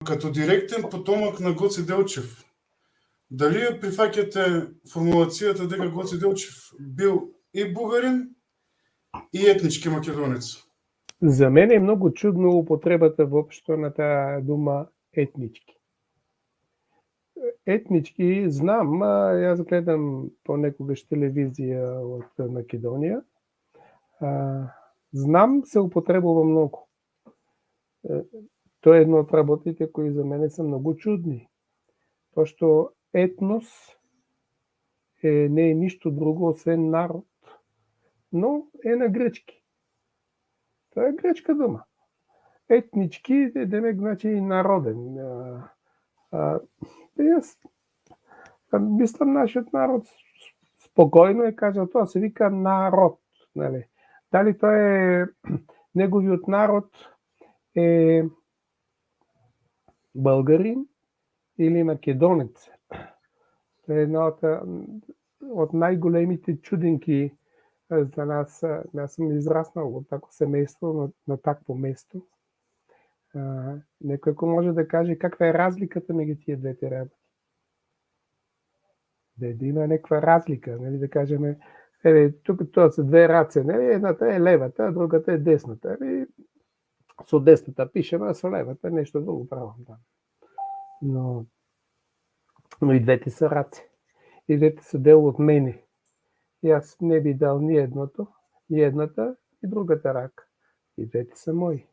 Като директен потомък на Гоце Делчев, дали ја прифаќате формулацијата дека Гоце Делчев бил и бугарин и етнички македонец? За мен е много чудно употребата въобще на тази дума етнички. Етнички знам, аз гледам понекогаш телевизия от Македония. Знам, се употребува много. То е едно от работите, кои за мене са много чудни. То, що етнос не е нищо друго, освен народ, но е на гръцки. Това е гръцка дума. Етнички, демек, значи народен. Аз мислям, нашият народ спокойно е казал, това се вика народ. Нали? Дали той е неговият народ е българин или македонец. Това е една от най-големите чуденки за нас. Аз съм израснал от такова семейство, на такво место. Некой може да каже каква е разликата между тия двете работи. Да има някаква разлика, нали, да кажем, тук това са две ръце, нали, едната е левата, а другата е десната. Нали, с десната пишем, а с левата нещо друго правим. Да. Но и двете са ръце. И двете са дело от мене. И аз не би дал ни едната и другата ръка. И двете са мои.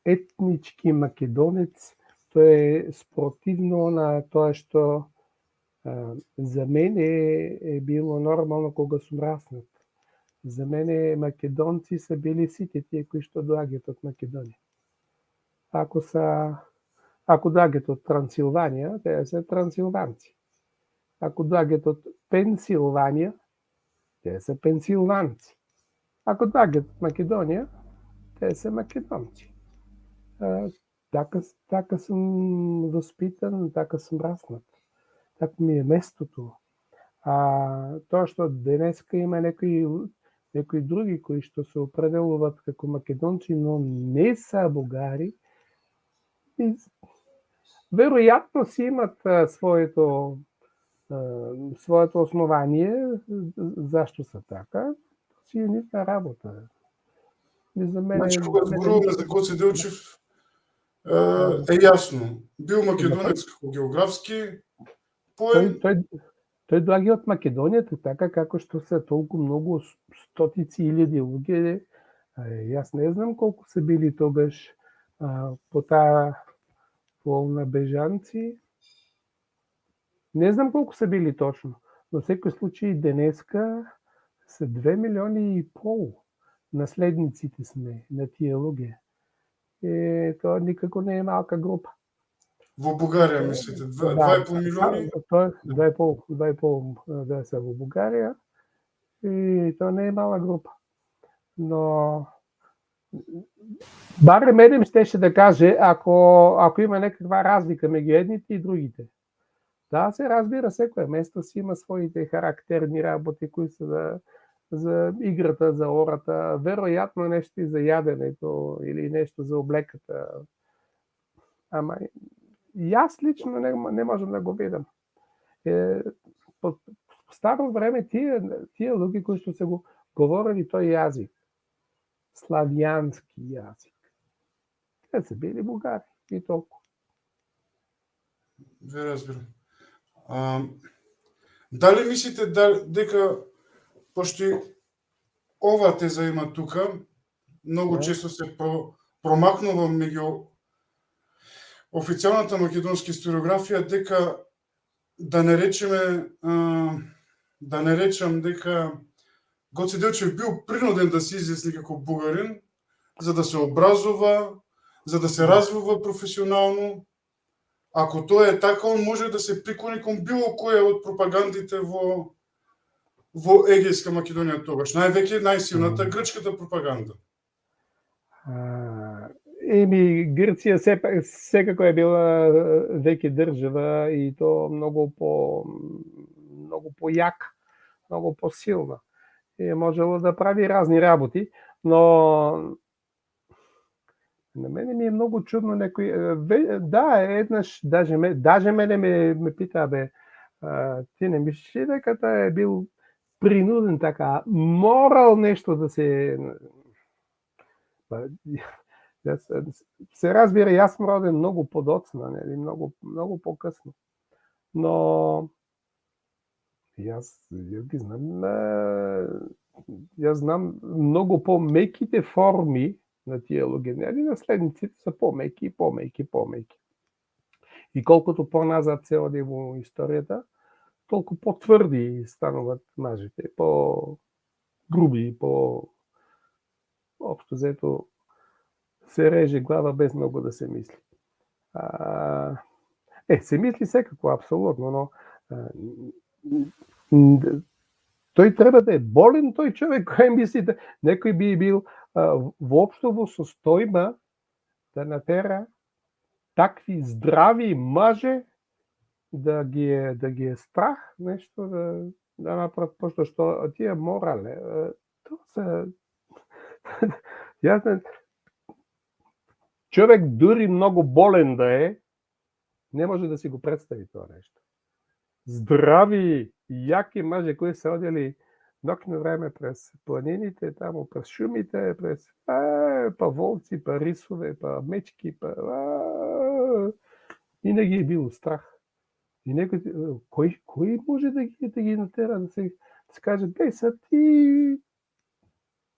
Етнички македонец, то е спротивно на това, що за мен е било нормално, кога съм раснат. За мен македонци са били сите тия, кои ще доагат от Македония. Ако доагат от Трансилвания, те са трансилванци. Ако доагат от Пенсилвания, те са пенсилванци. Ако доагат от Македония, те са македонци. Така съм възпитан, така съм раснат. Так ми е местото. То, що днеска има някои други, кои ще се определуват като македонци, но не са бугари, вероятно си имат своето основание, защо са така. Си е нита работа. За мен, значи, когато говорим за Гоце Делчев, е ясно. Бил македонец како географски поем. Той доаѓа от Македонията, така како што са толкова много стотици илјади луѓе. Аз не знам колко са били тогаш по тая волна бежанци. Не знам колко са били точно, но всеки случай денеска са 2,5 милиона наследниците сме на тия луѓе. Това никако не е малка група. Во Бугарија, мислите? 2,5 милиони? 2,5 да са во Бугарија. И това не е мала група. Но барем едем щеше да каже, ако има някаква разлика между едните и другите. Да, се разбира, всекое место си има своите характерни работи, кои са за играта, за ората, вероятно нещо и за яденето или нещо за облеката. Ама и аз лично не можем да го видам. По старо време тия луѓе, кои што се го говорили тој јазик, славјански јазик, те са били бугари и толку. Ве разбирам. Дали мислите дека, пошто ова теза има тука, много често се промакнува меѓу официјалната македонска историографија, дека да не речам дека Гоце Делчев бил принуден да се изјасни како бугарин, за да се образува, за да се развива професионално. Ако тоа е така, он може да се приклони кон било која од пропагандите во Егејска Македонија тогаш. Највеќе најсилната грчката пропаганда. Грција секако е била веќе држава и то много по-јака, много по-силна. И можело да прави разни работи, но На мене ми е много чудно някой... Да, еднъж, даже мене ме пита, ти не мислиш ли дека той е бил принуден така, морал нещо да се... Се разбира, и аз съм роден много подоцна, нали, много по-късно. Но аз ги знам, аз знам много по-меките форми на тия логенери, наследниците са по-меки. И колкото по-назад се оди в историята, толкова по-твърди стануват мъжете, по-груби, общо взето се реже глава без много да се мисли. Се мисли всекако, абсолютно, но той трябва да е болен, той човек, кой мисли да... Некой би бил въобще во состојба да натера такви здрави мъже да ги е страх нещо да направят, пошто што тие морале, то се... Човек дури много болен да е, не може да си го представи това нещо. Здрави, яки мъже, които са одели нощно време през планините, тамо през шумите, през па волци, па рисове, па мечки, винаги е било страх. И некои, кой може да ги натера да се каже, са ти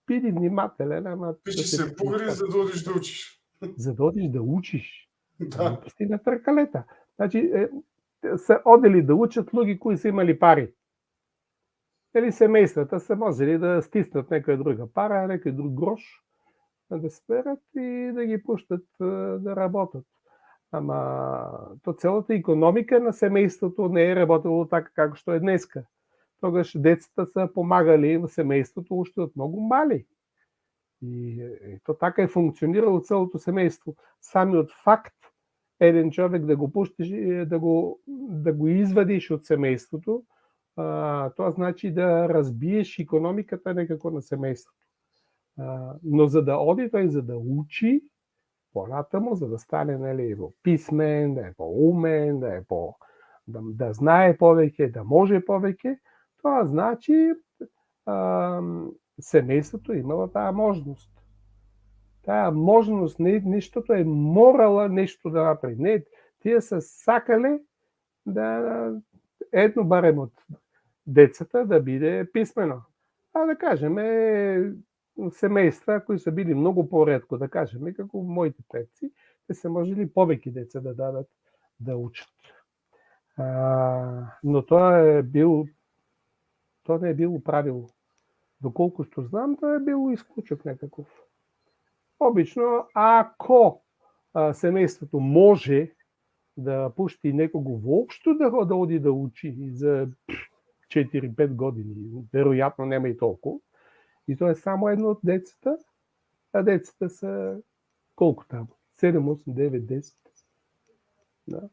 биди внимателен, ама... Пиши се погри, за да одиш да учиш. За да одиш да учиш. Да. Пусти на тркалета. Значи, са одели да учат луги, кои са имали пари. Или семействата са можели да стиснат някоя друга пара, някой друг грош, да сперат и да ги пущат да работят. Ама то цялата икономика на семейството не е работило така, както е днеска. Тогаш децата са помагали в семейството още от много мали. И то така е функционирало цялото семейство. Сами от факт един човек да го пуштиш, да го извадиш от семейството, това значи да разбиеш икономиката некако на семейството. Но за да оди той, за да учи по-натаму, за да стане, нали, писмен, да е по-умен, да знае повеќе, да може повеќе, това значи семейството имало тая можност. Тая можност, нещото е морала нещо да направи. Не, тие са сакале да едно барем от децата да биде писмено. Да кажем, семейства, кои са били много по-редко, да кажем, како моите предци, те се можели повеќе деца да дадат да учат. Но тоа не е било правило. Доколку што знам, тоа е било исклучок некаков. Обично, ако семейството може да пушти некого воопшто да оди да учи за 4-5 години, веројатно нема и толку, и тоа е само едно од децата, а децата са колку таму? 7, 8, 9, 10. Да.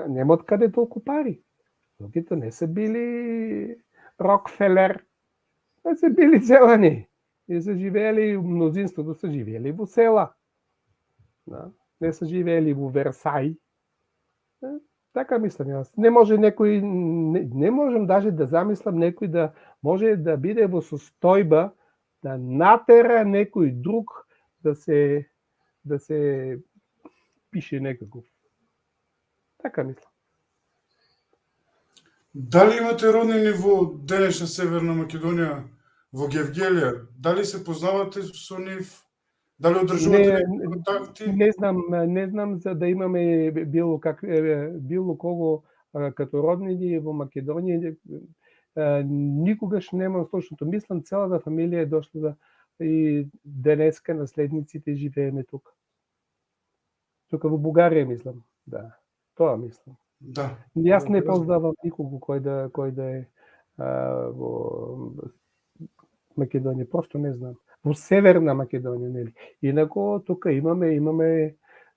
Нема откъде толку пари. Другите не са били Рокфелер, не са били селани. И са живеели, мнозинството са живеели во села. Да. Не са живеели во Версай. Така мислам аз. Не може некој, не можем даже да замислам некој да може да биде во состојба да натера некој друг да се пише некаков. Така мислам. Дали имате роднини во денешна Северна Македонија, во Гевгелија? Дали се познавате со нив? Дали одржувате контакти? Не знам за да имаме било кого като роднини во Македонија. Никогаш немам слушното. Мислам, цялата фамилија е дошла и денеска наследниците живееме тука. Тука во Бугарија мислам. Да, тоа мислам. Да. Јас не познавам никого кој да е во Македонија, просто не знам. Во Северна Македонија, нели? Инако тука имаме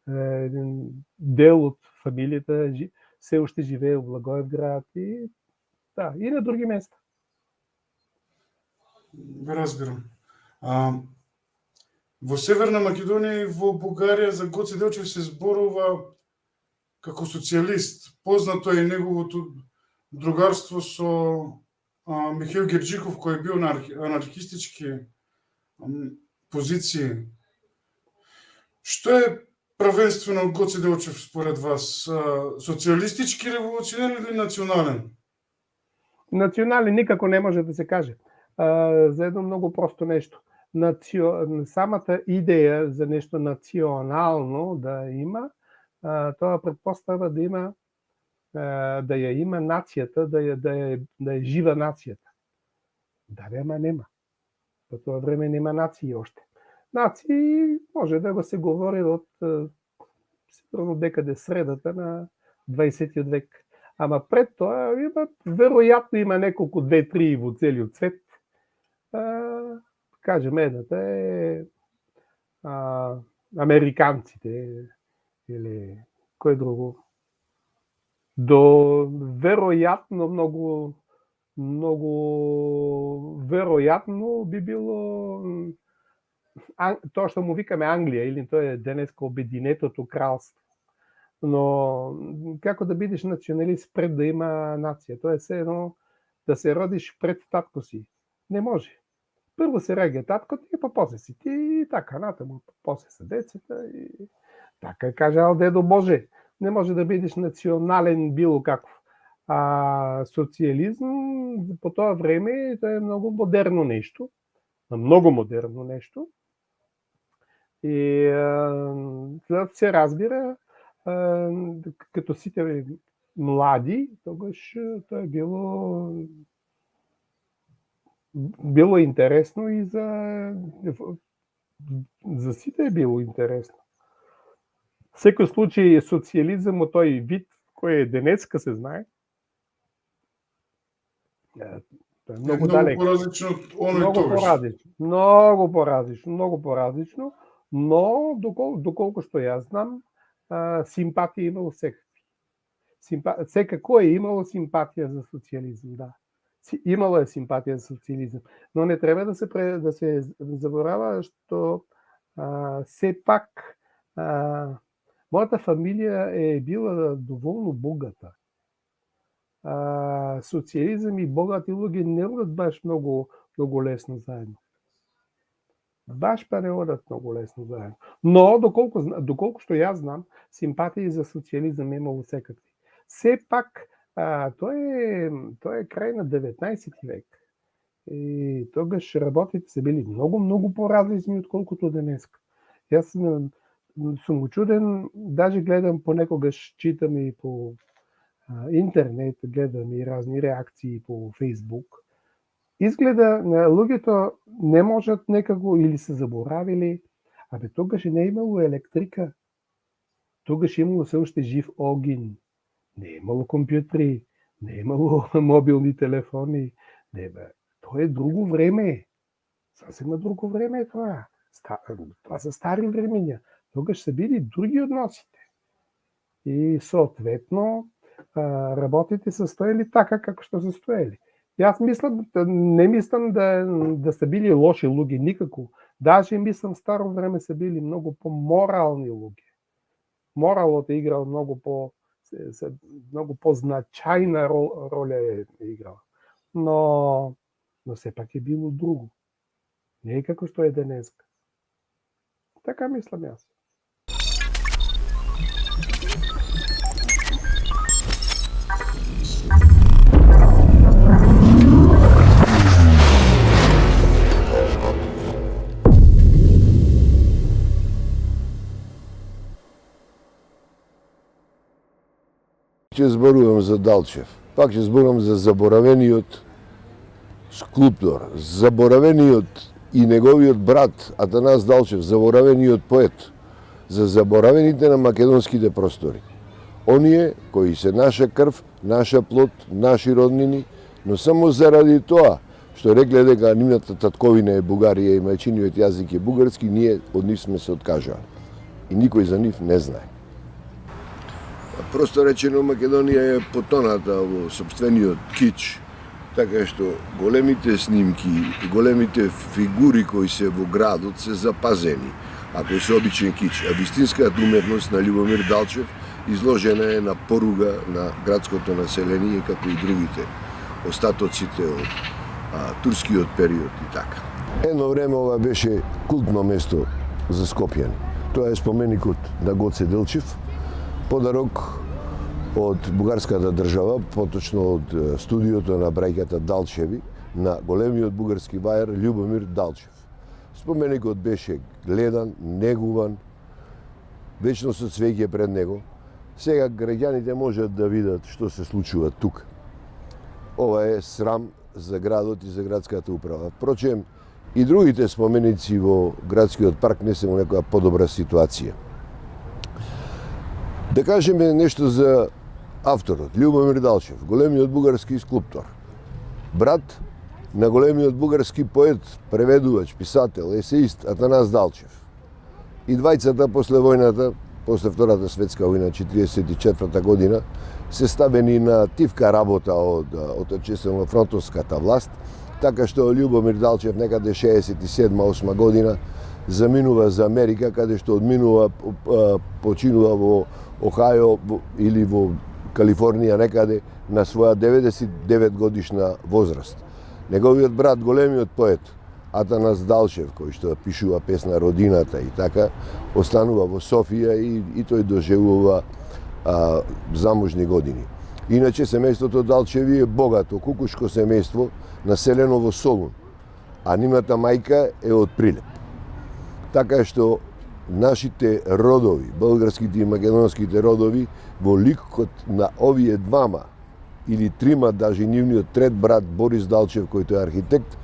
еден дел од фамилијата се уште живее во Благоевград и да, и на други места. Разбирам. Во Северна Македонија и во Бугарија за Гоце Делчев се зборува како социјалист. Познато е и неговото другарство со Михаил Герџиков, кој е бил на анархистички позиции. Што е правенствено Гоце Делчев според вас? Социјалистички револуционер или национален? Национален никако не може да се каже. За едно много просто нещо. Самата идея за нещо национално да има, това предпоставя да има да я има нацията, да е жива нацията. Да, ама нема. По това време нема нации още. Нации може да го се говори от сигурно декъде средата на 20 век. Ама пред това вероятно има неколко 2-3 во целиот свет. Кажем, едната е американците или кој друго. До вероятно много вероятно би било тоа што му викаме Англија, или тоа е денеска Обединетото кралство. Но како да бидеш националист пред да има нација? Тоа е се едно да се родиш пред татко си. Не може. Прво се раѓа таткото и после си ти и така натаму. После се децата и така е кажал дедо Боже. Не може да бидеш национален било каков. Социализм по тоа време тоа е много модерно нещо. Много модерно нещо. И да се разбира, като сите млади, тогаш тоа е било интересно и за сите е било интересно. В секој случај социализм од тој вид кој е денеска се знае. Тоа е многу далеко. Поразлично од оној Много тогаш. много поразлично, но доколку што јас знам, симпатија имало секакви. Секако е имало симпатија за социализм, да. Имало е симпатија за социализм, но не треба да се заборава што се пак мојата фамилија е била доволно богата. Социализм и богати луѓе не одат баш многу лесно заедно. Баш па не одат многу лесно заедно. Но, доколку што јас знам, симпатии за социализм имало секакви. Се пак, тоа е крај на 19 век. И тогаш работите се били многу поразлични отколкото денеска. Јас сум учуден, даже гледам понекогаш, читам и по интернет, гледам и разни реакции по Фейсбук. Изгледа луѓето не можат некако или се заборавили, тогаш не е имало електрика. Тогаш имало се уште жив огин. Не е имало компјутри, не е имало мобилни телефони. Тоа е друго време. Сасема друго време е тоа. Тоа се стари времења. Тогаш се били други односите. И соответно работите се стоели така како што се стоели. Јас не мислам да се били лоши луѓе никако. Даже мислам старо време се били многу по-морални луѓе. Моралот е играл многу по-значајна роля е играл. Но сепак е било друго. Не е како што е денеска. Така мислам јас. Ќе зборувам за Далчев. Пак ќе зборувам за заборавениот скулптор, заборавениот и неговиот брат Атанас Далчев, заборавениот поет, за заборавените на македонските простори. Оние кои се наша крв, наша плод, наши роднини, но само заради тоа што рекле дека нивната татковина е Бугарија и мајчиниот јазик е бугарски, ние од нив сме се откажали. И никој за нив не знае. Просто речено, Македонија е потоната во сопствениот кич Така што големите снимки, големите фигури кои се во градот се запазени, а кои се обичен кич. А вистинската уметност на Љубомир Далчев изложена е на поруга на градското население, како и другите остатоците од турскиот период и така. Едно време ова беше култно место за скопјани. Тоа е споменикот на Гоце Делчев, подарок од бугарската држава, поточно од студиото на браќата Далчеви, на големиот бугарски вајар Љубомир Далчев. Споменикот беше гледан, негуван, вечно со цвеќе пред него. Сега граѓаните можат да видат што се случува тука. Ова е срам за градот и за градската управа. Впрочем, и другите споменици во градскиот парк не се во некоја подобра ситуација. Да кажеме нешто за авторот, Љубомир Далчев, големиот бугарски скулптор. Брат на големиот бугарски поет, преведувач, писател, есеист Атанас Далчев. И двајцата после војната, после Втората светска војна, 1944 година, се ставени на тивка работа од отечествено фронтовската власт, така што Љубомир Далчев некаде 67-8 година заминува за Америка, каде што одминува, починува во Охајо или во Калифорнија некаде на своја 99 годишна возраст. Неговиот брат, големиот поет Атанас Далчев, кој што пишува песна Родината и така, останува во Софија и тој доживува заможни години. Иначе семејството Далчеви е богато, кукушко семејство, населено во Солун, а нивната мајка е од Прилеп. Така што нашите родови, българските и македонските родови, во ликот на овие двама или трима, даже нивниот трет брат Борис Далчев, којто е архитект,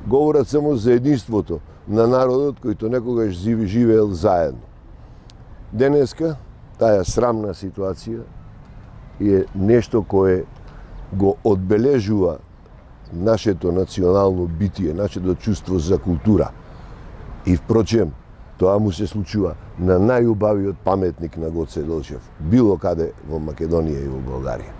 говорат само за единството на народот којто некогаш живеел заедно. Денеска таа срамна ситуација е нешто кое го одбележува нашето национално битие, нашето чувство за култура. И впрочем, тоа му се случува на најубавиот паметник на Гоце Делчев, било каде во Македонија и во Българија.